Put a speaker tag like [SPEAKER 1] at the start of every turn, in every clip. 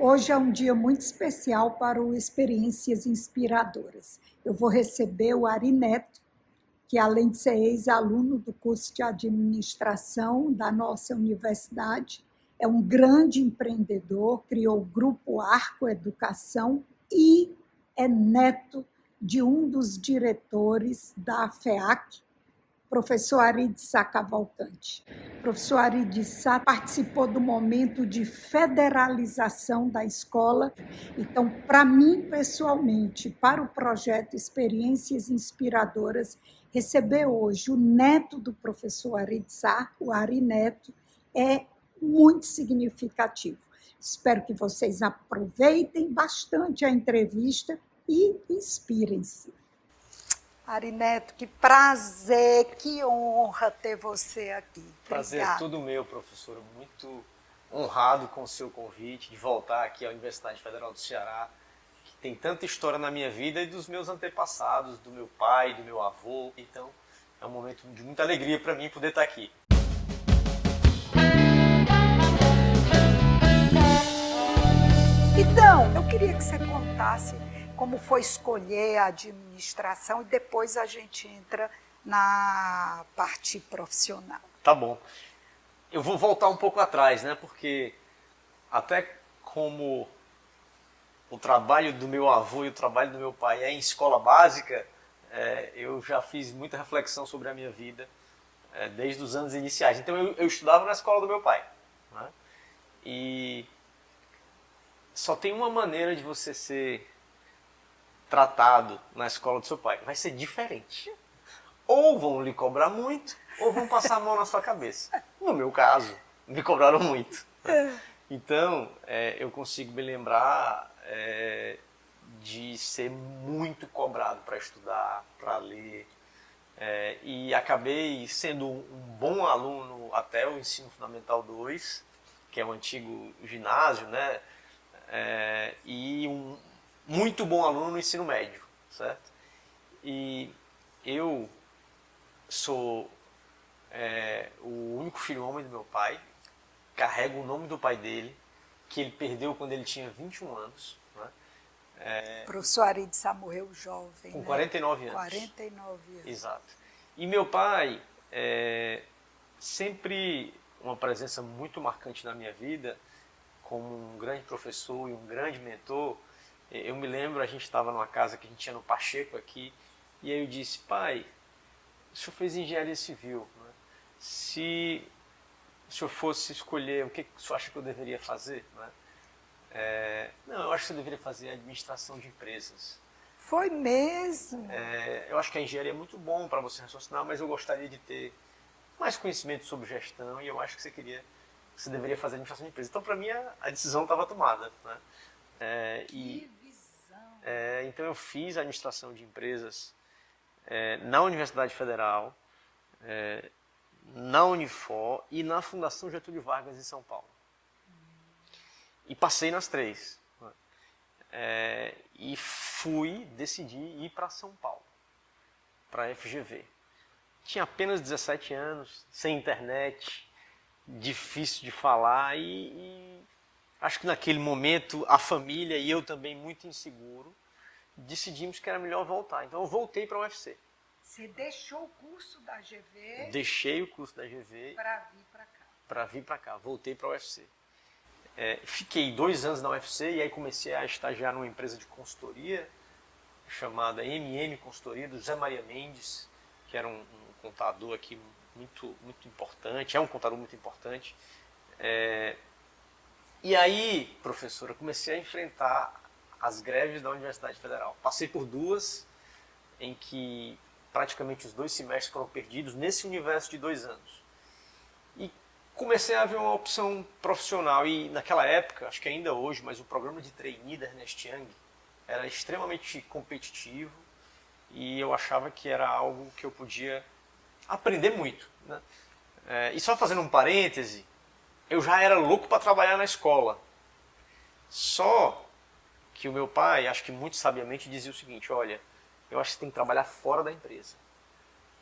[SPEAKER 1] Hoje é um dia muito especial para o Experiências Inspiradoras. Eu vou receber o Ari Neto, que além de ser ex-aluno do curso de administração da nossa universidade, é um grande empreendedor, criou o Grupo Arco Educação e é neto de um dos diretores da FEAC, professor Ari Sá Cavalcante. O professor Ari Sá participou do momento de federalização da escola. Então, para mim, pessoalmente, para o projeto Experiências Inspiradoras, receber hoje o neto do professor Ari Sá, o Ari Neto, é muito significativo. Espero que vocês aproveitem bastante a entrevista e inspirem-se. Ari Neto, que prazer, que honra ter você aqui.
[SPEAKER 2] Prazer é tudo meu, professora. Muito honrado com o seu convite de voltar aqui à Universidade Federal do Ceará, que tem tanta história na minha vida e dos meus antepassados, do meu pai, do meu avô. Então, é um momento de muita alegria para mim poder estar aqui.
[SPEAKER 1] Então, eu queria que você contasse como foi escolher a administração e depois a gente entra na parte profissional.
[SPEAKER 2] Tá bom. Eu vou voltar um pouco atrás, né? Porque até como o trabalho do meu avô e o trabalho do meu pai é em escola básica, eu já fiz muita reflexão sobre a minha vida desde os anos iniciais. Então eu estudava na escola do meu pai, né? E só tem uma maneira de você ser tratado na escola do seu pai. Vai ser diferente. Ou vão lhe cobrar muito, ou vão passar a mão na sua cabeça. No meu caso, me cobraram muito. Então, eu consigo me lembrar de ser muito cobrado para estudar, para ler. E acabei sendo um bom aluno até o ensino fundamental 2, que é o antigo ginásio, né? E um muito bom aluno no ensino médio, certo? E eu sou o único filho homem do meu pai, carrego o nome do pai dele, que ele perdeu quando ele tinha 21 anos. Né?
[SPEAKER 1] O professor Ari Sá morreu jovem,
[SPEAKER 2] com
[SPEAKER 1] né?
[SPEAKER 2] 49 anos.
[SPEAKER 1] 49 anos.
[SPEAKER 2] Exato. E meu pai, sempre uma presença muito marcante na minha vida, como um grande professor e um grande mentor. Eu me lembro, a gente estava numa casa que a gente tinha no Pacheco aqui, e aí eu disse: pai, o senhor fez engenharia civil, né? Se o senhor fosse escolher o que o senhor acha que eu deveria fazer, né? Não, eu acho que você deveria fazer administração de empresas.
[SPEAKER 1] Foi mesmo?
[SPEAKER 2] Eu acho que a engenharia é muito bom para você raciocinar, mas eu gostaria de ter mais conhecimento sobre gestão, e eu acho que você deveria fazer administração de empresas. Então, para mim, a decisão estava tomada, né?
[SPEAKER 1] Que visão!
[SPEAKER 2] Então eu fiz administração de empresas na Universidade Federal, na Unifor e na Fundação Getúlio Vargas em São Paulo. E passei nas três. E decidi ir para São Paulo, para a FGV. Tinha apenas 17 anos, sem internet, difícil de falar e acho que naquele momento a família e eu também muito inseguro, decidimos que era melhor voltar. Então eu voltei para a UFC.
[SPEAKER 1] Você deixou o curso da GV?
[SPEAKER 2] Deixei o curso da GV
[SPEAKER 1] para vir para cá.
[SPEAKER 2] Para vir para cá, voltei para a UFC. Fiquei 2 anos na UFC e aí comecei a estagiar numa empresa de consultoria chamada MM Consultoria, do José Maria Mendes, que era um contador aqui muito importante, é um contador muito importante. E aí, professora, comecei a enfrentar as greves da Universidade Federal. Passei por 2, em que praticamente os 2 semestres foram perdidos nesse universo de 2 anos. E comecei a ver uma opção profissional. E naquela época, acho que ainda hoje, mas o programa de trainee da Ernst Young era extremamente competitivo e eu achava que era algo que eu podia aprender muito, né? E só fazendo um parêntese, eu já era louco para trabalhar na escola. Só que o meu pai, acho que muito sabiamente, dizia o seguinte: olha, eu acho que você tem que trabalhar fora da empresa.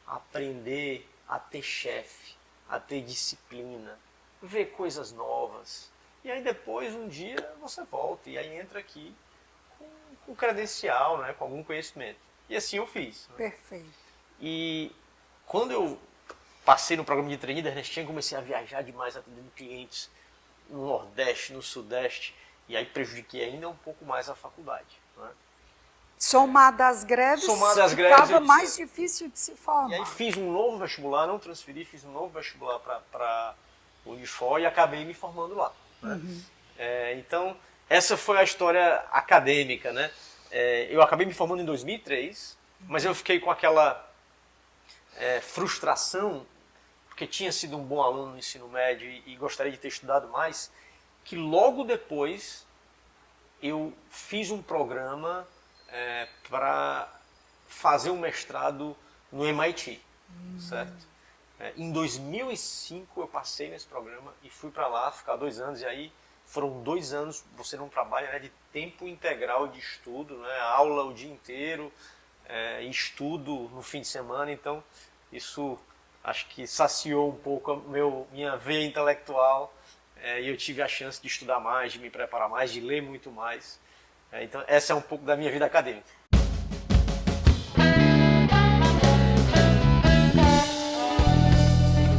[SPEAKER 2] Aprender a ter chefe, a ter disciplina, ver coisas novas. E aí depois, um dia, você volta e aí entra aqui com credencial, né, com algum conhecimento. E assim eu fiz. Né?
[SPEAKER 1] Perfeito.
[SPEAKER 2] E quando eu passei no programa de trainee da Ernest Young, comecei a viajar demais, atendendo clientes no Nordeste, no Sudeste, e aí prejudiquei ainda um pouco mais a faculdade. Né?
[SPEAKER 1] Somado às greves, ficava mais difícil de se formar.
[SPEAKER 2] E aí fiz um novo vestibular, não transferi, fiz um novo vestibular para o Unifor e acabei me formando lá. Né? Então, essa foi a história acadêmica. Né? Eu acabei me formando em 2003, mas eu fiquei com aquela frustração, porque tinha sido um bom aluno no ensino médio e gostaria de ter estudado mais, que logo depois eu fiz um programa para fazer um mestrado no MIT, certo? Em 2005 eu passei nesse programa e fui para lá ficar 2 anos, e aí foram 2 anos, você não trabalha, né, de tempo integral de estudo, né, aula o dia inteiro, estudo no fim de semana, então isso acho que saciou um pouco minha veia intelectual, e eu tive a chance de estudar mais, de me preparar mais, de ler muito mais. Então essa é um pouco da minha vida acadêmica.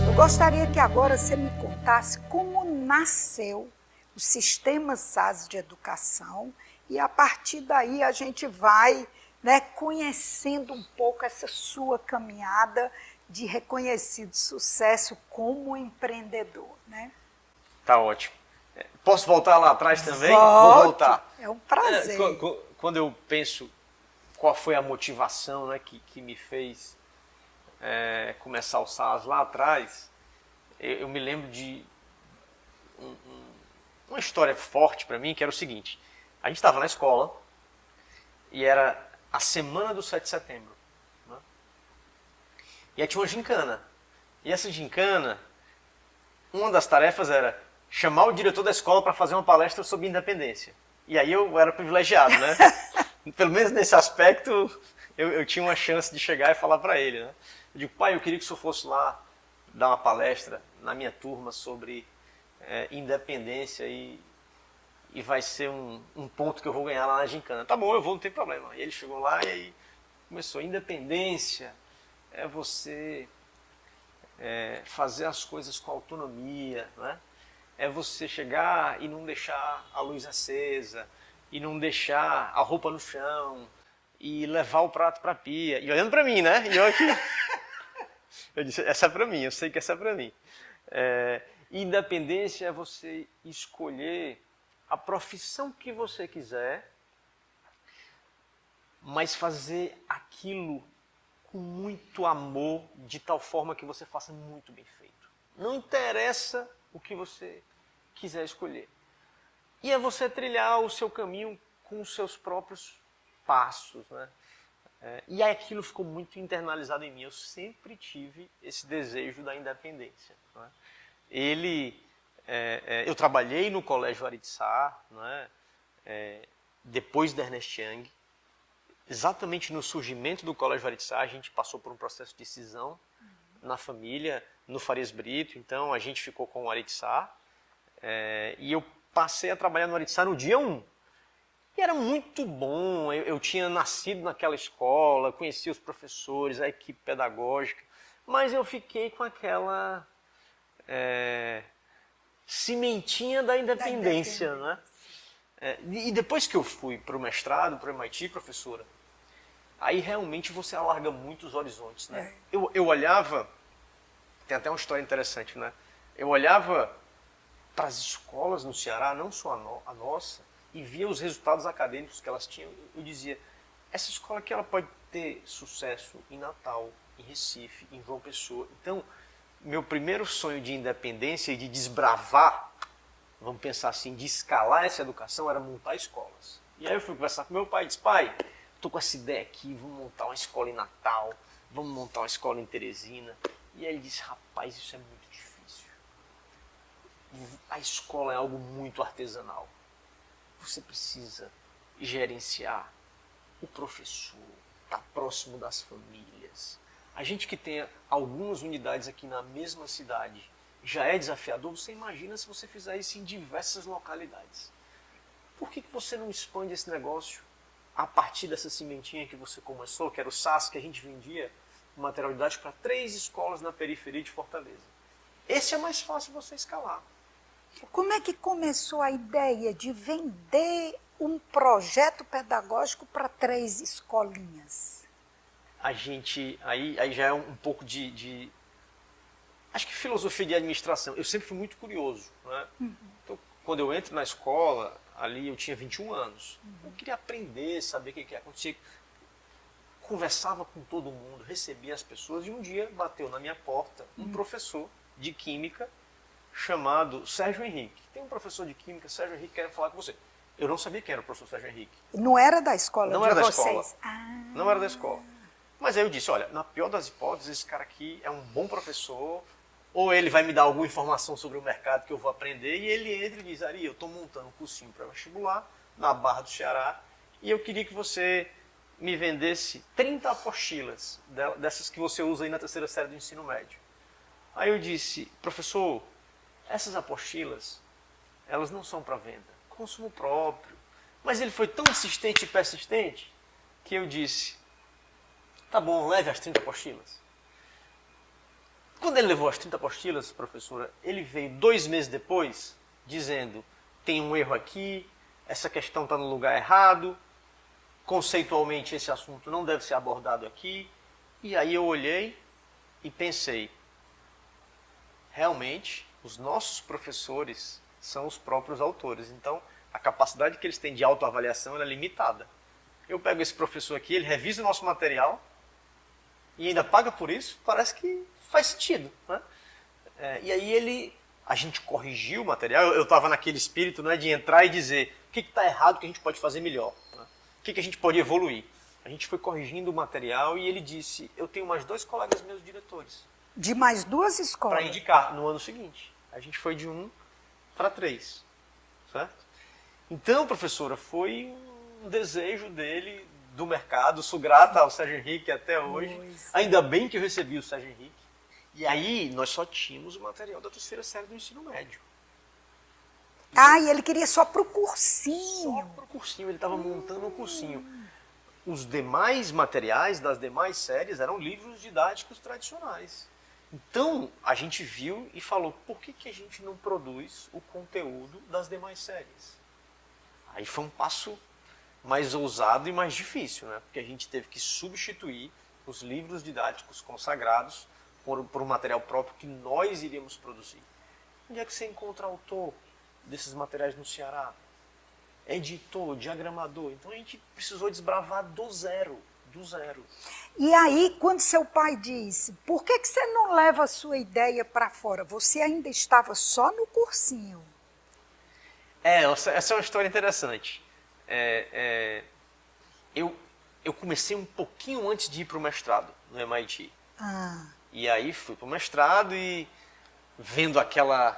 [SPEAKER 1] Eu gostaria que agora você me contasse como nasceu o Sistema SAS de Educação e a partir daí a gente vai, né, conhecendo um pouco essa sua caminhada de reconhecido sucesso como empreendedor, né?
[SPEAKER 2] Tá ótimo. Posso voltar lá atrás também?
[SPEAKER 1] Volte.
[SPEAKER 2] Vou voltar.
[SPEAKER 1] É um prazer.
[SPEAKER 2] Quando eu penso qual foi a motivação, né, que me fez começar o SAS lá atrás, eu me lembro de uma história forte para mim, que era o seguinte. A gente estava na escola e era a semana do 7 de setembro. Né? E aí tinha uma gincana. E essa gincana, uma das tarefas era chamar o diretor da escola para fazer uma palestra sobre independência. E aí eu era privilegiado, né? Pelo menos nesse aspecto, eu tinha uma chance de chegar e falar para ele, né? Eu digo, pai, eu queria que o senhor fosse lá dar uma palestra na minha turma sobre independência e vai ser um ponto que eu vou ganhar lá na gincana. Tá bom, eu vou, não tem problema. E ele chegou lá e aí começou, independência é você fazer as coisas com autonomia, né? É você chegar e não deixar a luz acesa, e não deixar a roupa no chão, e levar o prato para a pia. E olhando para mim, né? E eu aqui... Eu disse, essa é para mim, eu sei que essa é para mim. Independência é você escolher a profissão que você quiser, mas fazer aquilo com muito amor, de tal forma que você faça muito bem feito. Não interessa o que você quiser escolher. E é você trilhar o seu caminho com os seus próprios passos, né? E aí aquilo ficou muito internalizado em mim. Eu sempre tive esse desejo da independência. Né? Eu trabalhei no Colégio Aritsá, né? Depois da Ernest Young. Exatamente no surgimento do Colégio Aritsá, a gente passou por um processo de cisão na família, no Farias Brito. Então a gente ficou com o Aritsá. E eu passei a trabalhar no Aritsá no dia 1. E era muito bom, eu tinha nascido naquela escola, conhecia os professores, a equipe pedagógica, mas eu fiquei com aquela cimentinha da independência, né? E depois que eu fui para o mestrado, para o MIT, professora, aí realmente você alarga muito os horizontes, né? Eu olhava, tem até uma história interessante, né? Eu olhava para as escolas no Ceará, não só a nossa, e via os resultados acadêmicos que elas tinham. Eu dizia, essa escola aqui ela pode ter sucesso em Natal, em Recife, em João Pessoa. Então, meu primeiro sonho de independência e de desbravar, vamos pensar assim, de escalar essa educação, era montar escolas. E aí eu fui conversar com meu pai e disse, pai, estou com essa ideia aqui, vamos montar uma escola em Natal, vamos montar uma escola em Teresina. E aí ele disse, rapaz, isso é muito difícil. A escola é algo muito artesanal. Você precisa gerenciar o professor, estar próximo das famílias. A gente que tem algumas unidades aqui na mesma cidade, já é desafiador, você imagina se você fizer isso em diversas localidades. Por que você não expande esse negócio a partir dessa sementinha que você começou, que era o SAS, que a gente vendia material didático para 3 escolas na periferia de Fortaleza? Esse é mais fácil você escalar.
[SPEAKER 1] Como é que começou a ideia de vender um projeto pedagógico para 3 escolinhas?
[SPEAKER 2] A gente, aí já é um pouco acho que filosofia de administração. Eu sempre fui muito curioso, né? Então, quando eu entro na escola, ali eu tinha 21 anos. Eu queria aprender, saber o que acontecia. Conversava com todo mundo, recebia as pessoas e um dia bateu na minha porta um professor de química chamado Sérgio Henrique. Tem um professor de química, Sérgio Henrique, quer falar com você. Eu não sabia quem era o professor Sérgio Henrique.
[SPEAKER 1] Não era da escola
[SPEAKER 2] Não
[SPEAKER 1] de
[SPEAKER 2] era da
[SPEAKER 1] vocês?
[SPEAKER 2] escola. Não era da escola. Mas aí eu disse, olha, na pior das hipóteses, esse cara aqui é um bom professor, ou ele vai me dar alguma informação sobre o mercado que eu vou aprender, e ele entra e diz, Ari, eu estou montando um cursinho para vestibular na Barra do Ceará, e eu queria que você me vendesse 30 apostilas, dessas que você usa aí na 3ª série do ensino médio. Aí eu disse, professor, essas apostilas, elas não são para venda, consumo próprio. Mas ele foi tão insistente e persistente que eu disse, tá bom, leve as 30 apostilas. Quando ele levou as 30 apostilas, professora, ele veio 2 meses depois dizendo, tem um erro aqui, essa questão está no lugar errado, conceitualmente esse assunto não deve ser abordado aqui. E aí eu olhei e pensei, realmente, os nossos professores são os próprios autores. Então, a capacidade que eles têm de autoavaliação ela é limitada. Eu pego esse professor aqui, ele revisa o nosso material e ainda paga por isso, parece que faz sentido, né? E aí a gente corrigiu o material, eu estava naquele espírito, né, de entrar e dizer o que está errado, o que a gente pode fazer melhor, né? O que a gente pode evoluir. A gente foi corrigindo o material e ele disse, eu tenho mais 2 colegas meus diretores.
[SPEAKER 1] De mais 2 escolas?
[SPEAKER 2] Para indicar no ano seguinte. A gente foi de 1 para 3, certo? Então, professora, foi um desejo dele, do mercado, sou grata ao Sérgio Henrique até hoje.
[SPEAKER 1] Pois.
[SPEAKER 2] Ainda bem que eu recebi o Sérgio Henrique. E aí, nós só tínhamos o material da 3ª série do ensino médio.
[SPEAKER 1] E ele queria só para o cursinho.
[SPEAKER 2] Só para o cursinho, ele estava montando um cursinho. Os demais materiais das demais séries eram livros didáticos tradicionais. Então, a gente viu e falou, por que a gente não produz o conteúdo das demais séries? Aí foi um passo mais ousado e mais difícil, né? Porque a gente teve que substituir os livros didáticos consagrados por um material próprio que nós iríamos produzir. Onde é que você encontra autor desses materiais no Ceará? Editor, diagramador. Então a gente precisou desbravar do zero.
[SPEAKER 1] E aí, quando seu pai disse, por que você não leva a sua ideia para fora? Você ainda estava só no cursinho.
[SPEAKER 2] Essa é uma história interessante. Eu comecei um pouquinho antes de ir para o mestrado no MIT. E aí fui para o mestrado e vendo aquele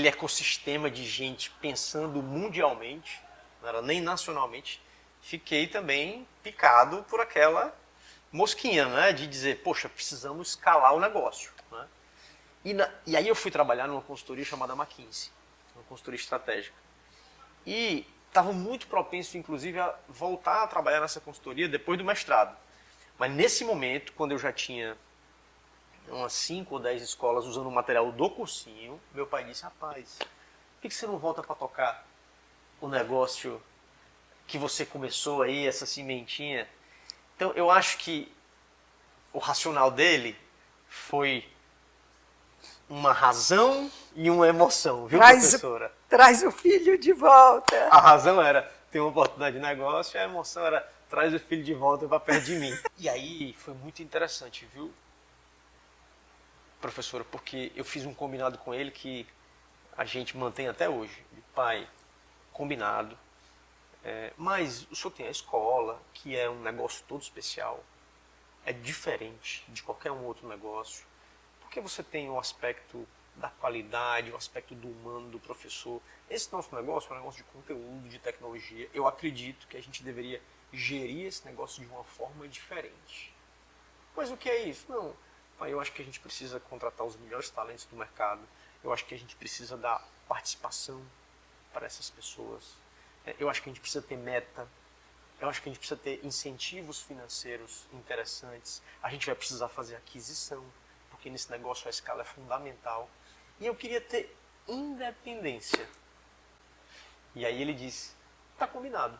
[SPEAKER 2] ecossistema de gente pensando mundialmente, não era nem nacionalmente, fiquei também picado por aquela mosquinha, né, de dizer, poxa, precisamos escalar o negócio, né? E aí eu fui trabalhar numa consultoria chamada McKinsey, uma consultoria estratégica. E estava muito propenso, inclusive, a voltar a trabalhar nessa consultoria depois do mestrado. Mas nesse momento, quando eu já tinha umas 5 ou 10 escolas usando o material do cursinho, meu pai disse, rapaz, por que você não volta para tocar o negócio que você começou aí, essa sementinha? Então, eu acho que o racional dele foi uma razão e uma emoção, viu, professora?
[SPEAKER 1] Traz o filho de volta.
[SPEAKER 2] A razão era ter uma oportunidade de negócio e a emoção era traz o filho de volta para perto de mim. E aí foi muito interessante, viu, professora? Porque eu fiz um combinado com ele que a gente mantém até hoje. Pai, combinado. Mas o senhor tem a escola, que é um negócio todo especial. É diferente de qualquer um outro negócio. Porque você tem o aspecto da qualidade, o aspecto do humano, do professor. Esse nosso negócio é um negócio de conteúdo, de tecnologia. Eu acredito que a gente deveria gerir esse negócio de uma forma diferente. Mas o que é isso? Não, pai, eu acho que a gente precisa contratar os melhores talentos do mercado, eu acho que a gente precisa dar participação para essas pessoas, eu acho que a gente precisa ter meta, eu acho que a gente precisa ter incentivos financeiros interessantes, a gente vai precisar fazer aquisição, porque nesse negócio a escala é fundamental, e eu queria ter independência. E aí ele disse, tá combinado,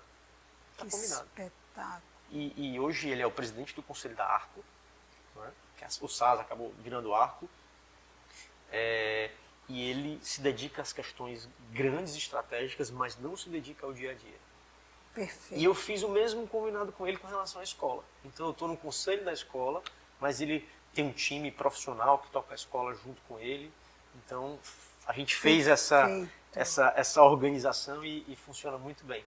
[SPEAKER 2] tá combinado.
[SPEAKER 1] Espetáculo.
[SPEAKER 2] E hoje ele é o presidente do conselho da Arco, né? Que o SAS acabou virando Arco, e ele se dedica às questões grandes estratégicas, mas não se dedica ao dia a dia.
[SPEAKER 1] Perfeito.
[SPEAKER 2] E eu fiz o mesmo combinado com ele com relação à escola. Então eu estou no conselho da escola, mas ele tem um time profissional que toca a escola junto com ele. Então a gente fez essa organização e funciona muito bem.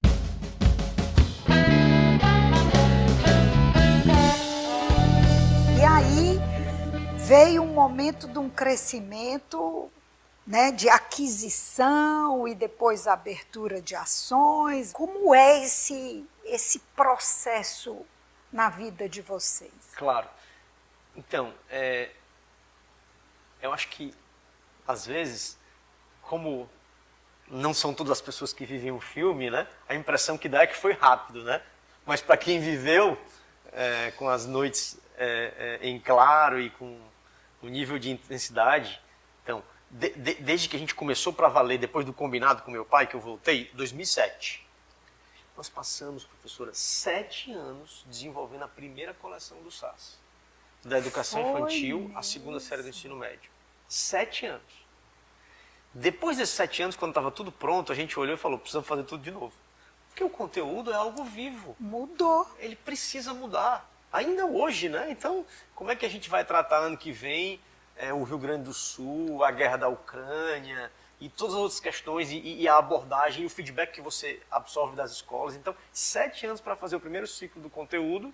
[SPEAKER 1] E aí veio um momento de um crescimento, né, de aquisição e depois abertura de ações. Como é esse processo na vida de vocês?
[SPEAKER 2] Claro. Então, eu acho que, às vezes, como não são todas as pessoas que vivem um filme, né, a impressão que dá é que foi rápido, né? Mas para quem viveu, com as noites em claro e com o nível de intensidade, então, desde que a gente começou para valer, depois do combinado com meu pai, que eu voltei, 2007, nós passamos, professora, 7 anos desenvolvendo a primeira coleção do SAS, da educação infantil à segunda série do ensino médio. 7 anos. Depois desses 7 anos, quando estava tudo pronto, a gente olhou e falou, precisamos fazer tudo de novo. Porque o conteúdo é algo vivo.
[SPEAKER 1] Mudou.
[SPEAKER 2] Ele precisa mudar. Ainda hoje, né? Então, como é que a gente vai tratar ano que vem o Rio Grande do Sul, a guerra da Ucrânia e todas as outras questões e a abordagem e o feedback que você absorve das escolas. Então, 7 anos para fazer o primeiro ciclo do conteúdo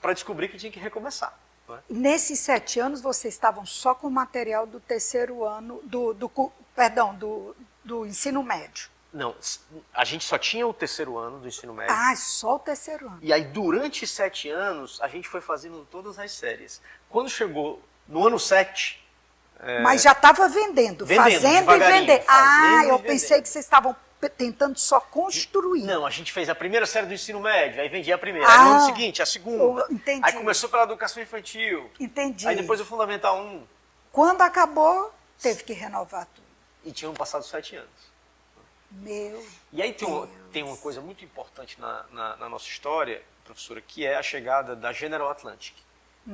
[SPEAKER 2] para descobrir que tinha que recomeçar. Né?
[SPEAKER 1] Nesses 7 anos, vocês estavam só com o material do terceiro ano, do ensino médio.
[SPEAKER 2] Não, a gente só tinha o terceiro ano do ensino médio.
[SPEAKER 1] Ah, só o terceiro ano.
[SPEAKER 2] E aí, durante 7 anos, a gente foi fazendo todas as séries. Quando chegou no ano 7...
[SPEAKER 1] Mas já estava vendendo, fazendo e vendendo. Eu pensei que vocês estavam tentando só construir.
[SPEAKER 2] Não, a gente fez a primeira série do ensino médio, aí vendia a primeira. Aí no ano seguinte, a segunda.
[SPEAKER 1] Entendi.
[SPEAKER 2] Aí começou pela educação infantil.
[SPEAKER 1] Entendi.
[SPEAKER 2] Aí depois o Fundamental 1.
[SPEAKER 1] Quando acabou, teve que renovar tudo.
[SPEAKER 2] E tinham passado 7 anos.
[SPEAKER 1] Meu
[SPEAKER 2] E aí
[SPEAKER 1] Deus.
[SPEAKER 2] tem uma coisa muito importante na nossa história, professora, que é a chegada da General Atlantic,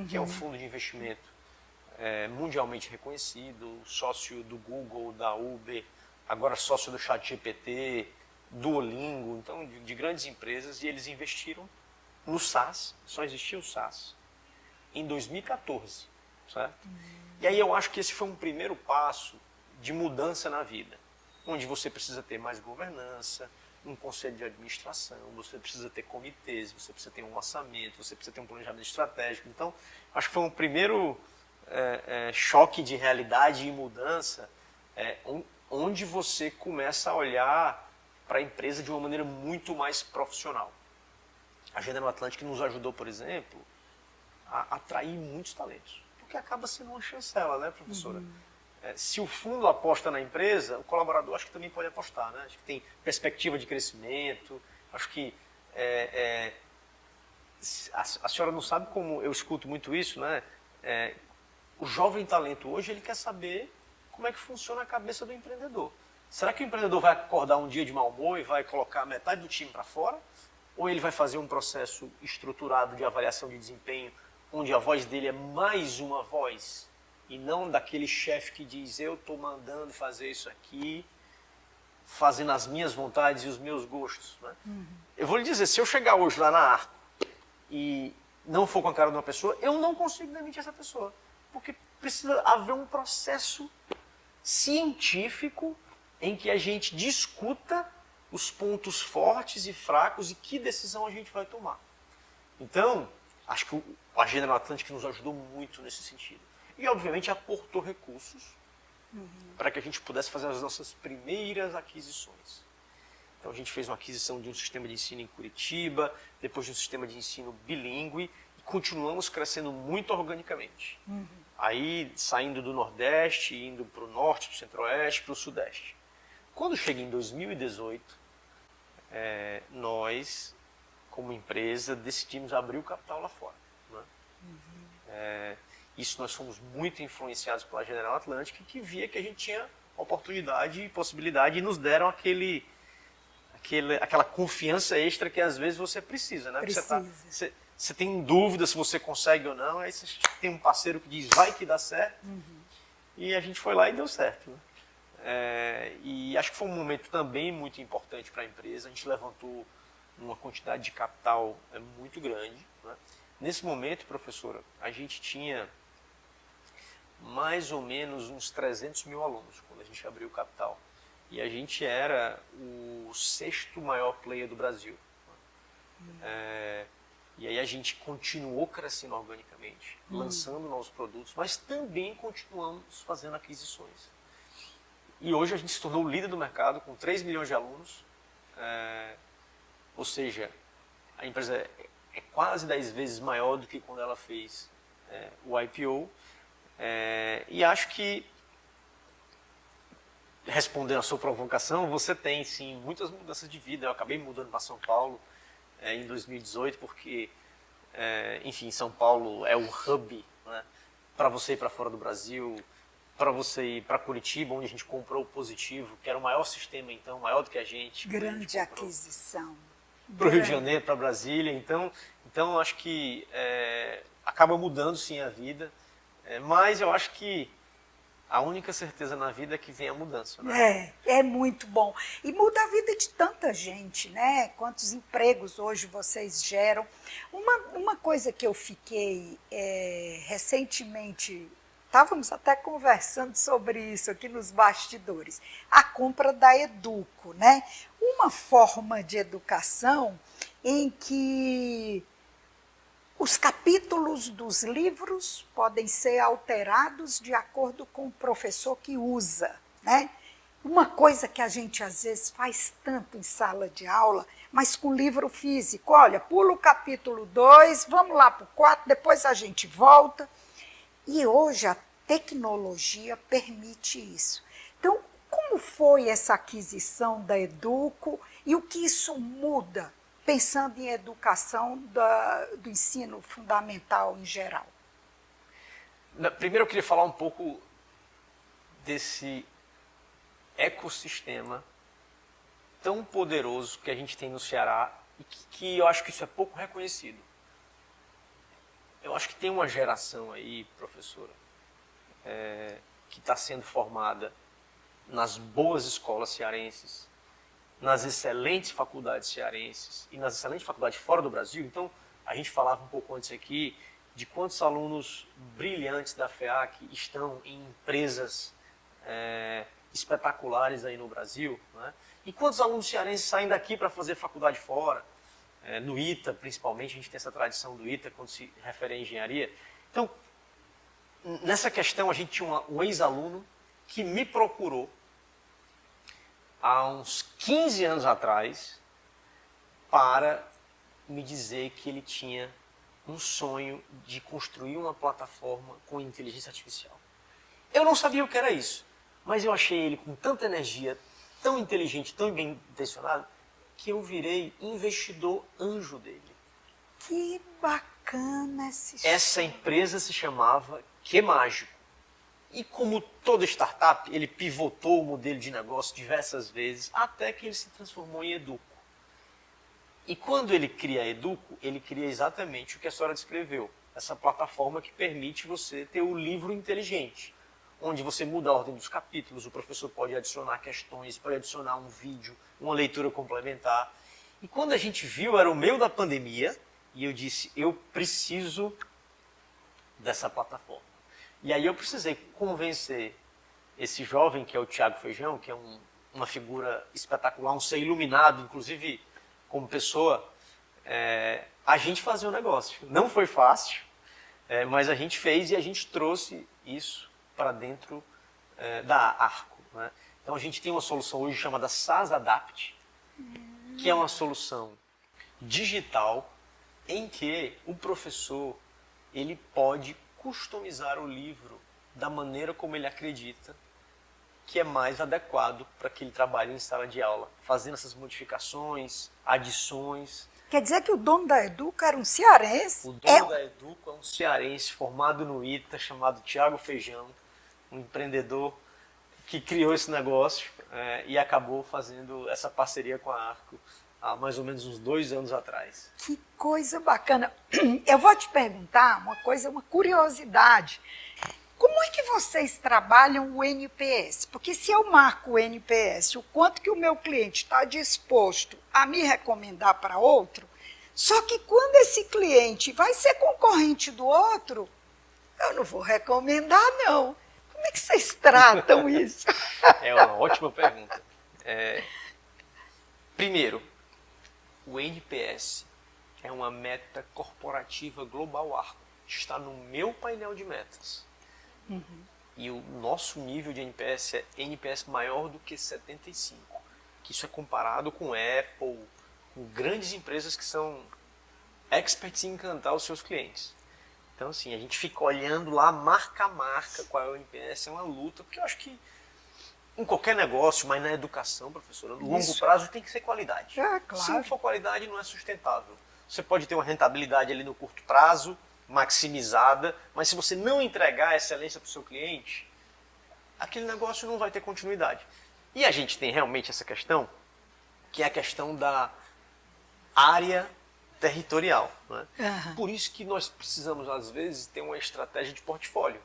[SPEAKER 2] que é um fundo de investimento mundialmente reconhecido, sócio do Google, da Uber, agora sócio do ChatGPT, Duolingo, então de grandes empresas, e eles investiram no SAS, só existia o SAS, em 2014, certo? E aí eu acho que esse foi um primeiro passo de mudança na vida, onde você precisa ter mais governança, um conselho de administração, você precisa ter comitês, você precisa ter um orçamento, você precisa ter um planejamento estratégico. Então, acho que foi um primeiro choque de realidade e mudança, onde você começa a olhar para a empresa de uma maneira muito mais profissional. A General Atlantic nos ajudou, por exemplo, a atrair muitos talentos, porque acaba sendo uma chancela, né, professora? Se o fundo aposta na empresa, o colaborador acho que também pode apostar, né? Acho que tem perspectiva de crescimento, acho que a senhora não sabe como eu escuto muito isso, né? O jovem talento hoje, ele quer saber como é que funciona a cabeça do empreendedor. Será que o empreendedor vai acordar um dia de mau humor e vai colocar metade do time para fora? Ou ele vai fazer um processo estruturado de avaliação de desempenho, onde a voz dele é mais uma voz, e não daquele chefe que diz, eu estou mandando fazer isso aqui, fazendo as minhas vontades e os meus gostos. Né? Eu vou lhe dizer, se eu chegar hoje lá na Arco e não for com a cara de uma pessoa, eu não consigo demitir essa pessoa. Porque precisa haver um processo científico em que a gente discuta os pontos fortes e fracos e que decisão a gente vai tomar. Então, acho que a General Atlantic nos ajudou muito nesse sentido. E, obviamente, aportou recursos para que a gente pudesse fazer as nossas primeiras aquisições. Então, a gente fez uma aquisição de um sistema de ensino em Curitiba, depois de um sistema de ensino bilíngue, e continuamos crescendo muito organicamente. Aí saindo do Nordeste, indo para o Norte, para o Centro-Oeste, para o Sudeste. Quando chega em 2018, nós, como empresa, decidimos abrir o capital lá fora. Né? Isso nós fomos muito influenciados pela General Atlantic, que via que a gente tinha oportunidade e possibilidade e nos deram aquela confiança extra que às vezes você precisa, né? Você tem dúvida se você consegue ou não, aí você tem um parceiro que diz vai que dá certo, e a gente foi lá e deu certo. Né? E acho que foi um momento também muito importante para a empresa, a gente levantou uma quantidade de capital muito grande. Né? Nesse momento, professora, a gente tinha mais ou menos uns 300 mil alunos quando a gente abriu o capital. E a gente era o 6º maior player do Brasil. E aí a gente continuou crescendo organicamente, lançando novos produtos, mas também continuamos fazendo aquisições. E hoje a gente se tornou o líder do mercado com 3 milhões de alunos. Ou seja, a empresa é quase 10 vezes maior do que quando ela fez o IPO. E acho que, respondendo a sua provocação, você tem sim muitas mudanças de vida. Eu acabei mudando para São Paulo em 2018 porque, enfim, São Paulo é o hub, né, para você ir para fora do Brasil, para você ir para Curitiba, onde a gente comprou o Positivo, que era o maior sistema, então, maior do que a gente.
[SPEAKER 1] Grande aquisição.
[SPEAKER 2] Para o Rio de Janeiro, para Brasília. Então acho que acaba mudando sim a vida, mas eu acho que a única certeza na vida é que vem a mudança. Né?
[SPEAKER 1] É muito bom. E muda a vida de tanta gente, né? Quantos empregos hoje vocês geram. Uma coisa que eu fiquei recentemente, estávamos até conversando sobre isso aqui nos bastidores, a compra da Educo, né? Uma forma de educação em que os capítulos dos livros podem ser alterados de acordo com o professor que usa, né? Uma coisa que a gente às vezes faz tanto em sala de aula, mas com livro físico. Olha, pula o capítulo 2, vamos lá para o 4, depois a gente volta. E hoje a tecnologia permite isso. Então, como foi essa aquisição da Educo e o que isso muda, pensando em educação do ensino fundamental em geral?
[SPEAKER 2] Primeiro eu queria falar um pouco desse ecossistema tão poderoso que a gente tem no Ceará e que eu acho que isso é pouco reconhecido. Eu acho que tem uma geração aí, professora, que está sendo formada nas boas escolas cearenses, nas excelentes faculdades cearenses e nas excelentes faculdades fora do Brasil. Então, a gente falava um pouco antes aqui de quantos alunos brilhantes da FEAC estão em empresas espetaculares aí no Brasil, né? E quantos alunos cearenses saem daqui para fazer faculdade fora, no ITA principalmente, a gente tem essa tradição do ITA quando se refere à engenharia. Então, nessa questão, a gente tinha um ex-aluno que me procurou há uns 15 anos atrás para me dizer que ele tinha um sonho de construir uma plataforma com inteligência artificial. Eu não sabia o que era isso, mas eu achei ele com tanta energia, tão inteligente, tão bem intencionado, que eu virei investidor anjo dele.
[SPEAKER 1] Que bacana
[SPEAKER 2] essa empresa se chamava QMágico. E como toda startup, ele pivotou o modelo de negócio diversas vezes, até que ele se transformou em Educo. E quando ele cria a Educo, ele cria exatamente o que a senhora descreveu. Essa plataforma que permite você ter o livro inteligente, onde você muda a ordem dos capítulos, o professor pode adicionar questões, pode adicionar um vídeo, uma leitura complementar. E quando a gente viu, era o meio da pandemia, e eu disse, eu preciso dessa plataforma. E aí eu precisei convencer esse jovem, que é o Thiago Feijão, que é uma figura espetacular, um ser iluminado, inclusive como pessoa, a gente fazer o negócio. Não foi fácil, mas a gente fez e a gente trouxe isso para dentro da Arco. Né? Então a gente tem uma solução hoje chamada SaaS Adapt, que é uma solução digital em que o professor ele pode customizar o livro da maneira como ele acredita que é mais adequado para que ele trabalhe em sala de aula, fazendo essas modificações, adições.
[SPEAKER 1] Quer dizer que o dono da Educa era um cearense?
[SPEAKER 2] O dono da Educa é um cearense formado no ITA, chamado Tiago Feijão, um empreendedor que criou esse negócio e acabou fazendo essa parceria com a Arco há mais ou menos uns 2 anos atrás.
[SPEAKER 1] Que coisa bacana. Eu vou te perguntar uma coisa, uma curiosidade. Como é que vocês trabalham o NPS? Porque se eu marco o NPS, o quanto que o meu cliente está disposto a me recomendar para outro, só que quando esse cliente vai ser concorrente do outro, eu não vou recomendar, não. Como é que vocês tratam isso?
[SPEAKER 2] É uma ótima pergunta. Primeiro, o NPS é uma meta corporativa global Arco. Está no meu painel de metas. Uhum. E o nosso nível de NPS é NPS maior do que 75. Que isso é comparado com Apple, com grandes empresas que são experts em encantar os seus clientes. Então, assim, a gente fica olhando lá, marca a marca, qual é o NPS, é uma luta, porque eu acho que em qualquer negócio, mas na educação, professora, no longo prazo tem que ser qualidade.
[SPEAKER 1] Claro.
[SPEAKER 2] Se não for qualidade, não é sustentável. Você pode ter uma rentabilidade ali no curto prazo, maximizada, mas se você não entregar excelência para o seu cliente, aquele negócio não vai ter continuidade. E a gente tem realmente essa questão, que é a questão da área territorial. Né? Uhum. Por isso que nós precisamos, às vezes, ter uma estratégia de portfólio.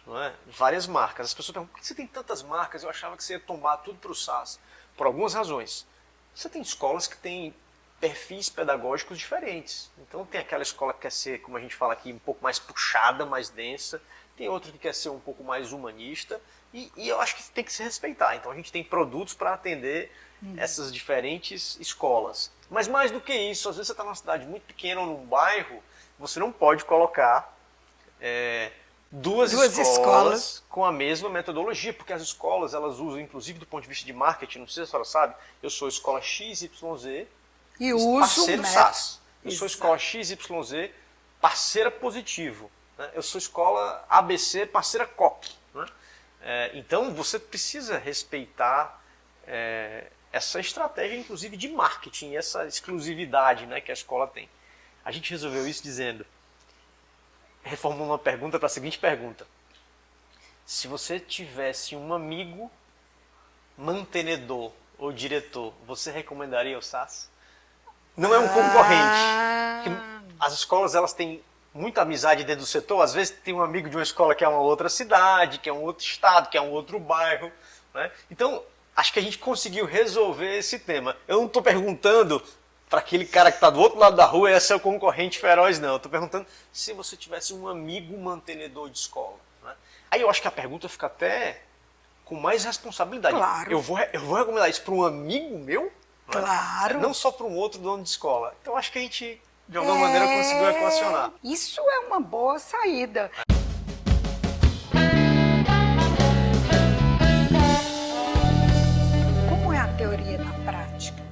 [SPEAKER 2] Não é? Várias marcas. As pessoas perguntam, por que você tem tantas marcas? Eu achava que você ia tomar tudo para o SaaS. Por algumas razões. Você tem escolas que têm perfis pedagógicos diferentes. Então tem aquela escola que quer ser, como a gente fala aqui, um pouco mais puxada, mais densa. Tem outra que quer ser um pouco mais humanista. E eu acho que tem que se respeitar. Então a gente tem produtos para atender essas diferentes escolas. Mas mais do que isso, às vezes você está numa cidade muito pequena ou num bairro, você não pode colocar duas escolas com a mesma metodologia, porque as escolas elas usam, inclusive do ponto de vista de marketing, não sei se a senhora sabe, eu sou escola XYZ,
[SPEAKER 1] e uso
[SPEAKER 2] parceiro SaaS. Eu sou escola XYZ, parceira positivo. Né? Eu sou escola ABC, parceira COC. Né? Então você precisa respeitar essa estratégia, inclusive de marketing, essa exclusividade, né, que a escola tem. A gente resolveu isso dizendo, reformulando uma pergunta para a seguinte pergunta. Se você tivesse um amigo mantenedor ou diretor, você recomendaria o SaaS? Não é um concorrente. As escolas elas têm muita amizade dentro do setor. Às vezes tem um amigo de uma escola que é uma outra cidade, que é um outro estado, que é um outro bairro. Né? Então, acho que a gente conseguiu resolver esse tema. Eu não estou perguntando para aquele cara que está do outro lado da rua, esse é o concorrente feroz, não. Eu estou perguntando se você tivesse um amigo mantenedor de escola. Né? Aí eu acho que a pergunta fica até com mais responsabilidade.
[SPEAKER 1] Claro.
[SPEAKER 2] Eu vou recomendar isso para um amigo meu?
[SPEAKER 1] Claro.
[SPEAKER 2] Não só para um outro dono de escola. Então acho que a gente, de alguma maneira, conseguiu equacionar.
[SPEAKER 1] Isso é uma boa saída. Como é a teoria na prática?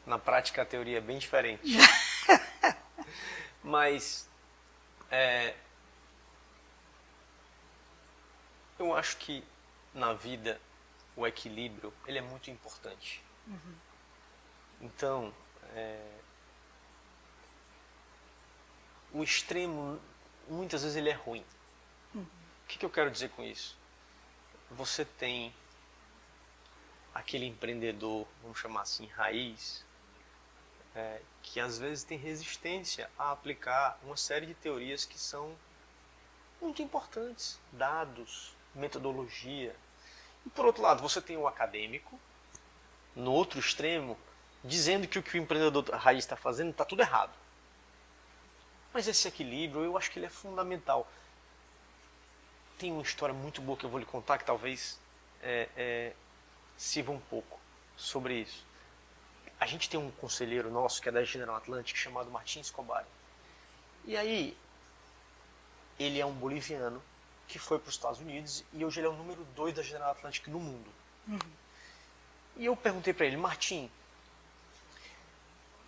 [SPEAKER 2] Na prática, a teoria é bem diferente. Mas eu acho que na vida o equilíbrio ele é muito importante. Uhum. Então, o extremo, muitas vezes, ele é ruim. Uhum. O que eu quero dizer com isso? Você tem aquele empreendedor, vamos chamar assim, raiz, que às vezes tem resistência a aplicar uma série de teorias que são muito importantes, dados, metodologia. E por outro lado, você tem o acadêmico, no outro extremo, dizendo que o empreendedor raiz está fazendo está tudo errado. Mas esse equilíbrio, eu acho que ele é fundamental. Tem uma história muito boa que eu vou lhe contar, que talvez sirva um pouco sobre isso. A gente tem um conselheiro nosso, que é da General Atlantic, chamado Martin Escobar. E aí, ele é um boliviano que foi para os Estados Unidos e hoje ele é o número 2 da General Atlantic no mundo. Uhum. E eu perguntei para ele, Martin,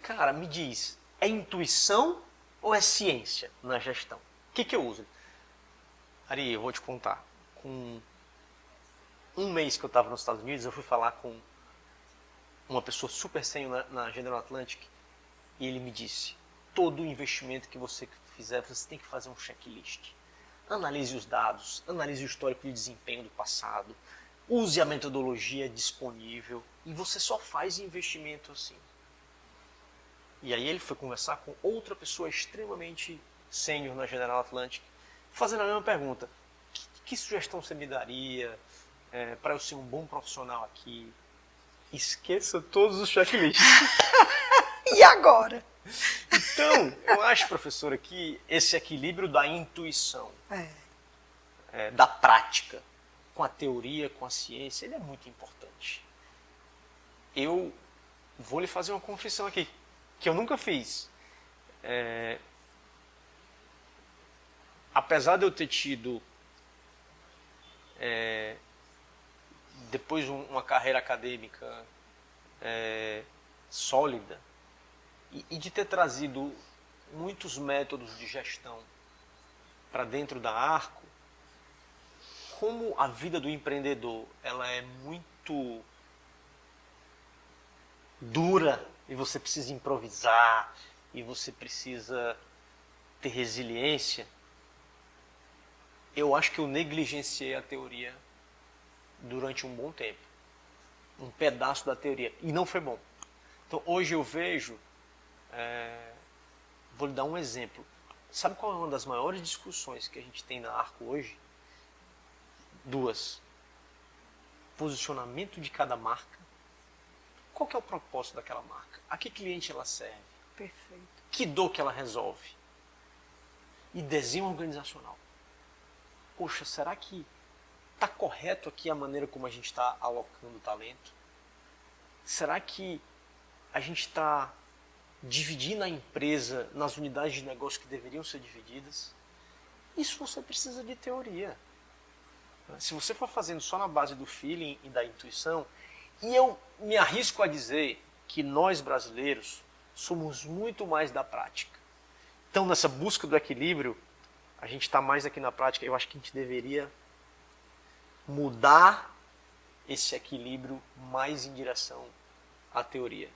[SPEAKER 2] Cara, me diz, é intuição ou é ciência na gestão? O que eu uso? Ari, eu vou te contar. Com um mês que eu estava nos Estados Unidos, eu fui falar com uma pessoa super sênior na General Atlantic e ele me disse, todo investimento que você fizer, você tem que fazer um checklist. Analise os dados, analise o histórico de desempenho do passado, use a metodologia disponível e você só faz investimento assim. E aí ele foi conversar com outra pessoa extremamente sênior na General Atlantic, fazendo a mesma pergunta. Que sugestão você me daria para eu ser um bom profissional aqui? Esqueça todos os checklists.
[SPEAKER 1] E agora?
[SPEAKER 2] Então, eu acho, professora, que esse equilíbrio da intuição, da prática, com a teoria, com a ciência, ele é muito importante. Eu vou lhe fazer uma confissão aqui, que eu nunca fiz. Apesar de eu ter tido, depois uma carreira acadêmica sólida, e de ter trazido muitos métodos de gestão para dentro da Arco, como a vida do empreendedor ela é muito dura e você precisa improvisar e você precisa ter resiliência, eu acho que eu negligenciei a teoria durante um bom tempo. Um pedaço da teoria. E não foi bom. Então hoje eu vejo, vou lhe dar um exemplo. Sabe qual é uma das maiores discussões que a gente tem na Arco hoje? Duas. Posicionamento de cada marca. Qual que é o propósito daquela marca? A que cliente ela serve?
[SPEAKER 1] Perfeito.
[SPEAKER 2] Que dor que ela resolve? E desenho organizacional. Poxa, será que está correto aqui a maneira como a gente está alocando o talento? Será que a gente está dividindo a empresa nas unidades de negócio que deveriam ser divididas? Isso você precisa de teoria. Se você for fazendo só na base do feeling e da intuição, e eu me arrisco a dizer que nós brasileiros somos muito mais da prática. Então, nessa busca do equilíbrio, a gente está mais aqui na prática. Eu acho que a gente deveria mudar esse equilíbrio mais em direção à teoria.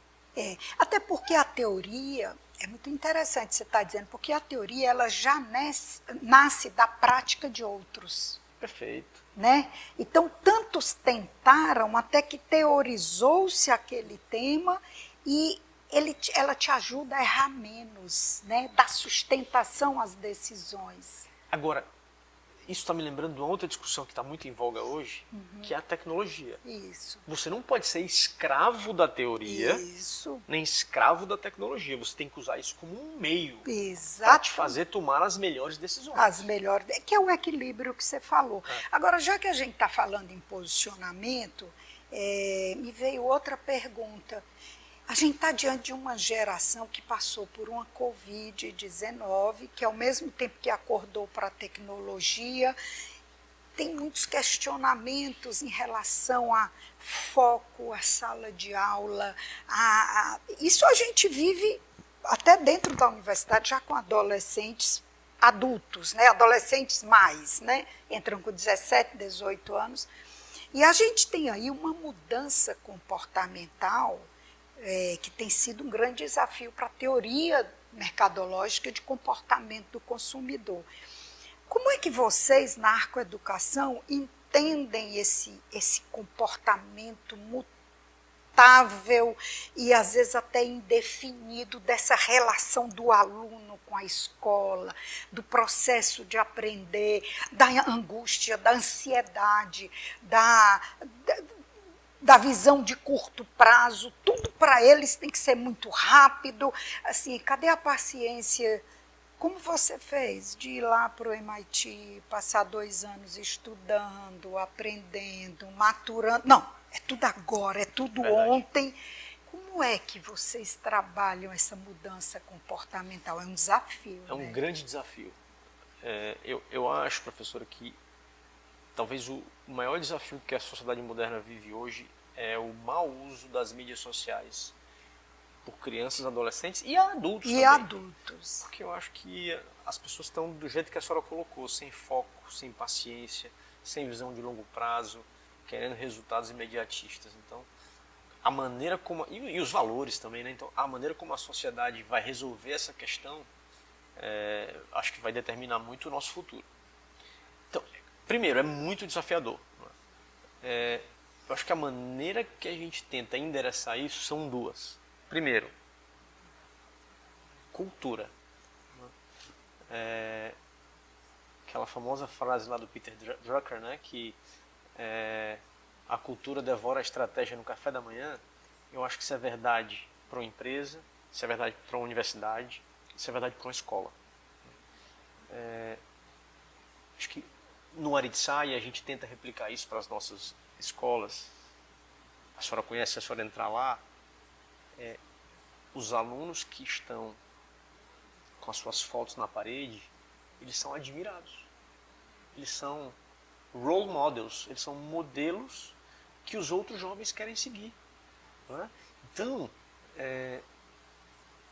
[SPEAKER 1] Até porque a teoria, é muito interessante você estar dizendo, porque a teoria ela já nasce da prática de outros.
[SPEAKER 2] Perfeito.
[SPEAKER 1] Né? Então, tantos tentaram até que teorizou-se aquele tema e ela te ajuda a errar menos, né? Dá sustentação às decisões.
[SPEAKER 2] Agora, isso está me lembrando de uma outra discussão que está muito em voga hoje, que é a tecnologia.
[SPEAKER 1] Isso.
[SPEAKER 2] Você não pode ser escravo da teoria, nem escravo da tecnologia. Você tem que usar isso como um meio para te fazer tomar as melhores decisões.
[SPEAKER 1] As melhores, que é o equilíbrio que você falou. Agora, já que a gente está falando em posicionamento, me veio outra pergunta. A gente está diante de uma geração que passou por uma Covid-19, que ao mesmo tempo que acordou para a tecnologia, tem muitos questionamentos em relação a foco, a sala de aula. Isso a gente vive até dentro da universidade, já com adolescentes adultos, né? Adolescentes mais, né? Entram com 17, 18 anos. E a gente tem aí uma mudança comportamental que tem sido um grande desafio para a teoria mercadológica de comportamento do consumidor. Como é que vocês, na Arcoeducação, entendem esse comportamento mutável e às vezes até indefinido dessa relação do aluno com a escola, do processo de aprender, da angústia, da ansiedade, da visão de curto prazo? Tudo para eles tem que ser muito rápido. Assim, cadê a paciência? Como você fez de ir lá para o MIT, passar 2 anos estudando, aprendendo, maturando? Não, é tudo agora, é tudo ontem. Como é que vocês trabalham essa mudança comportamental? É um desafio.
[SPEAKER 2] É um grande desafio. Eu acho, professora, que talvez o maior desafio que a sociedade moderna vive hoje é o mau uso das mídias sociais por crianças, adolescentes e adultos
[SPEAKER 1] E
[SPEAKER 2] também.
[SPEAKER 1] adultos.
[SPEAKER 2] Porque eu acho que as pessoas estão do jeito que a senhora colocou, sem foco, sem paciência, sem visão de longo prazo, querendo resultados imediatistas. Então, a maneira como... E os valores também, né? Então, a maneira como a sociedade vai resolver essa questão, acho que vai determinar muito o nosso futuro. Então, primeiro, é muito desafiador. Eu acho que a maneira que a gente tenta endereçar isso são duas. Primeiro, cultura. Aquela famosa frase lá do Peter Drucker, né, que a cultura devora a estratégia no café da manhã. Eu acho que isso é verdade para uma empresa, isso é verdade para uma universidade, isso é verdade para uma escola. Acho que no Aritsai a gente tenta replicar isso para as nossas escolas. A senhora conhece, se a senhora entrar lá, os alunos que estão com as suas fotos na parede, eles são admirados. Eles são role models, eles são modelos que os outros jovens querem seguir. Não é? Então,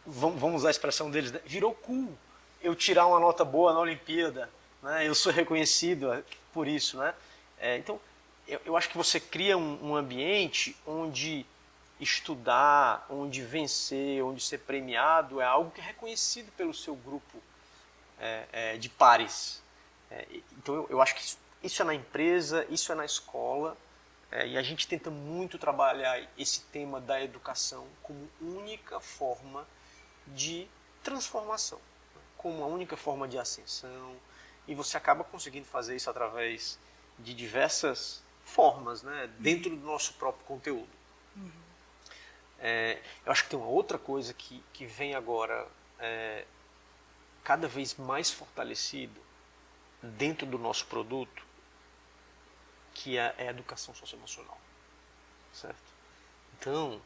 [SPEAKER 2] vamos usar a expressão deles, né? Virou cool eu tirar uma nota boa na Olimpíada, né? Eu sou reconhecido por isso. Né? Então, eu acho que você cria um ambiente onde estudar, onde vencer, onde ser premiado é algo que é reconhecido pelo seu grupo de pares. Então eu acho que isso é na empresa, isso é na escola, e a gente tenta muito trabalhar esse tema da educação como única forma de transformação, como a única forma de ascensão, e você acaba conseguindo fazer isso através de diversas formas, né, dentro do nosso próprio conteúdo. Eu acho que tem uma outra coisa que vem agora cada vez mais fortalecido dentro do nosso produto, que é a educação socioemocional, certo? Então,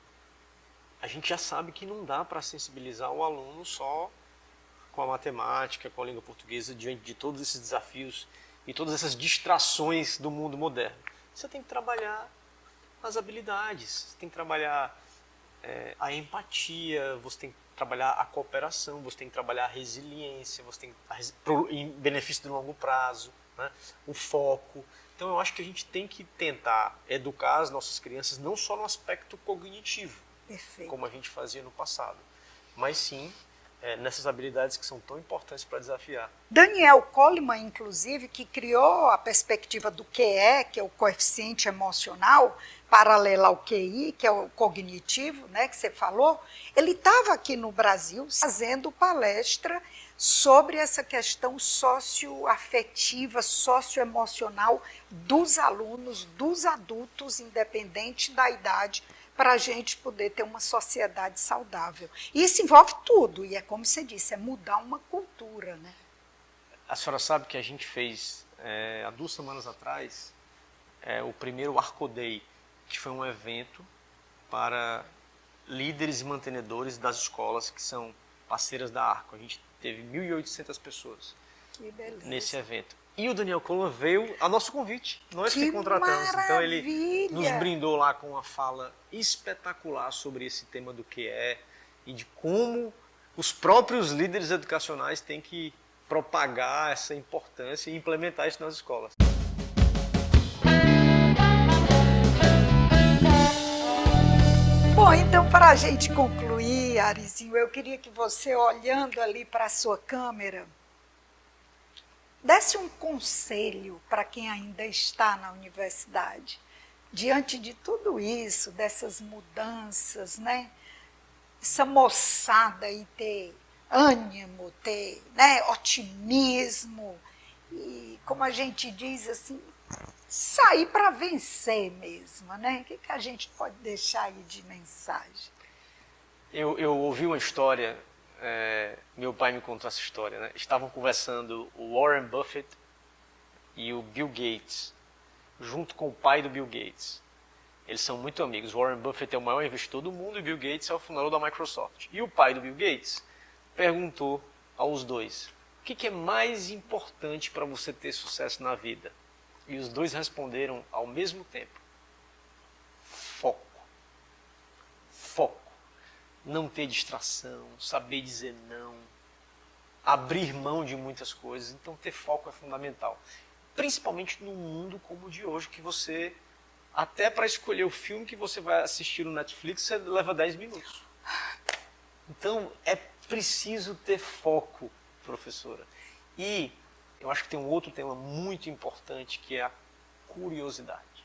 [SPEAKER 2] a gente já sabe que não dá para sensibilizar o aluno só com a matemática, com a língua portuguesa, diante de todos esses desafios e todas essas distrações do mundo moderno. Você tem que trabalhar as habilidades, você tem que trabalhar a empatia, você tem que trabalhar a cooperação, você tem que trabalhar a resiliência, você tem em benefício de longo prazo, né? O foco. Então eu acho que a gente tem que tentar educar as nossas crianças não só no aspecto cognitivo,
[SPEAKER 1] Perfeito.
[SPEAKER 2] como a gente fazia no passado, mas sim nessas habilidades que são tão importantes para desafiar.
[SPEAKER 1] Daniel Goleman, inclusive, que criou a perspectiva do QE, que é o coeficiente emocional, paralelo ao QI, que é o cognitivo, né, que você falou, ele estava aqui no Brasil fazendo palestra sobre essa questão socioafetiva, socioemocional dos alunos, dos adultos, independente da idade, para a gente poder ter uma sociedade saudável. E isso envolve tudo, e é como você disse, é mudar uma cultura, né?
[SPEAKER 2] A senhora sabe que a gente fez, há 2 semanas atrás, o primeiro Arcodei, que foi um evento para líderes e mantenedores das escolas que são parceiras da Arco. A gente teve 1.800 pessoas nesse evento. E o Daniel Goleman veio a nosso convite, nós que contratamos.
[SPEAKER 1] Maravilha.
[SPEAKER 2] Então ele nos brindou lá com uma fala espetacular sobre esse tema do que e de como os próprios líderes educacionais têm que propagar essa importância e implementar isso nas escolas.
[SPEAKER 1] Bom, então para a gente concluir, Arizinho, eu queria que você, olhando ali para a sua câmera, desse um conselho para quem ainda está na universidade, diante de tudo isso, dessas mudanças, né? Essa moçada aí ter ânimo, ter, né, otimismo e, como a gente diz assim, sair para vencer mesmo, né? O que a gente pode deixar aí de mensagem?
[SPEAKER 2] Eu ouvi uma história, meu pai me contou essa história, né? Estavam conversando o Warren Buffett e o Bill Gates, junto com o pai do Bill Gates. Eles são muito amigos. Warren Buffett é o maior investidor do mundo e Bill Gates é o fundador da Microsoft. E o pai do Bill Gates perguntou aos dois: o que é mais importante para você ter sucesso na vida? E os dois responderam ao mesmo tempo: foco. Foco. não ter distração, saber dizer não, abrir mão de muitas coisas. Então ter foco é fundamental. Principalmente num mundo como o de hoje, que você, até para escolher o filme que você vai assistir no Netflix, você leva 10 minutos. Então é preciso ter foco, professora. E eu acho que tem um outro tema muito importante, que é a curiosidade,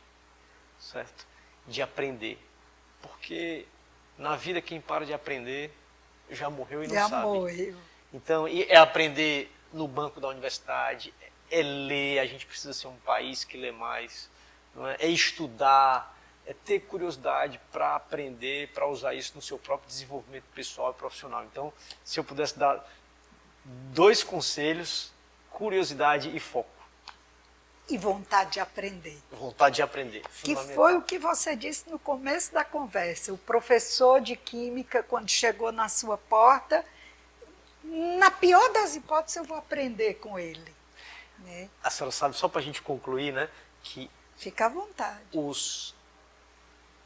[SPEAKER 2] certo? De aprender. Porque na vida quem para de aprender já morreu e não
[SPEAKER 1] Já
[SPEAKER 2] sabe.
[SPEAKER 1] morreu.
[SPEAKER 2] Então, é aprender no banco da universidade, é ler, a gente precisa ser um país que lê mais, não é? É estudar, é ter curiosidade para aprender, para usar isso no seu próprio desenvolvimento pessoal e profissional. Então, se eu pudesse dar 2 conselhos, curiosidade e foco.
[SPEAKER 1] E vontade de aprender.
[SPEAKER 2] Vontade de aprender.
[SPEAKER 1] Que foi o que você disse no começo da conversa. O professor de química, quando chegou na sua porta, na pior das hipóteses, eu vou aprender com ele. Né?
[SPEAKER 2] A senhora sabe, só para a gente concluir, né, que
[SPEAKER 1] fica à vontade.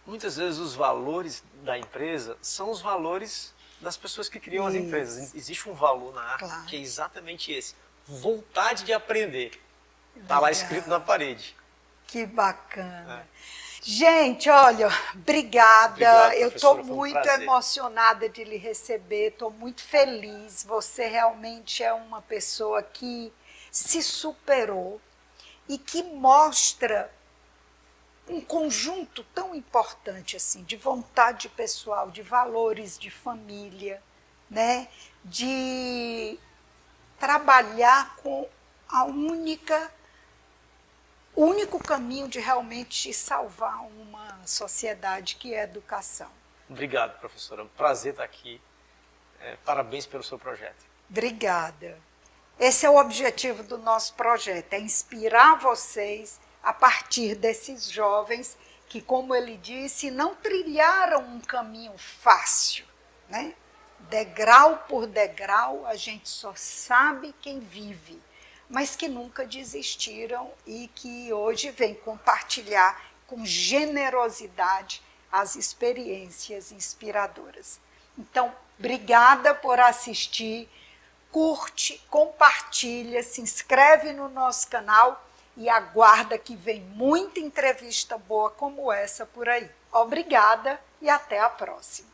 [SPEAKER 2] Muitas vezes os valores da empresa são os valores das pessoas que criam as empresas. Existe um valor na arte que é exatamente esse. Vontade de aprender. Está lá escrito na parede.
[SPEAKER 1] Que bacana. Gente, olha, obrigada. Eu estou muito emocionada de lhe receber, estou muito feliz. Você realmente é uma pessoa que se superou e que mostra um conjunto tão importante assim, de vontade pessoal, de valores de família, né? De trabalhar com o único caminho de realmente salvar uma sociedade, que é a educação.
[SPEAKER 2] Obrigado, professora. É um prazer estar aqui. Parabéns pelo seu projeto.
[SPEAKER 1] Obrigada. Esse é o objetivo do nosso projeto, é inspirar vocês a partir desses jovens que, como ele disse, não trilharam um caminho fácil, né? Degrau por degrau, a gente só sabe quem vive, mas que nunca desistiram e que hoje vêm compartilhar com generosidade as experiências inspiradoras. Então, obrigada por assistir, curte, compartilha, se inscreve no nosso canal e aguarda que vem muita entrevista boa como essa por aí. Obrigada e até a próxima.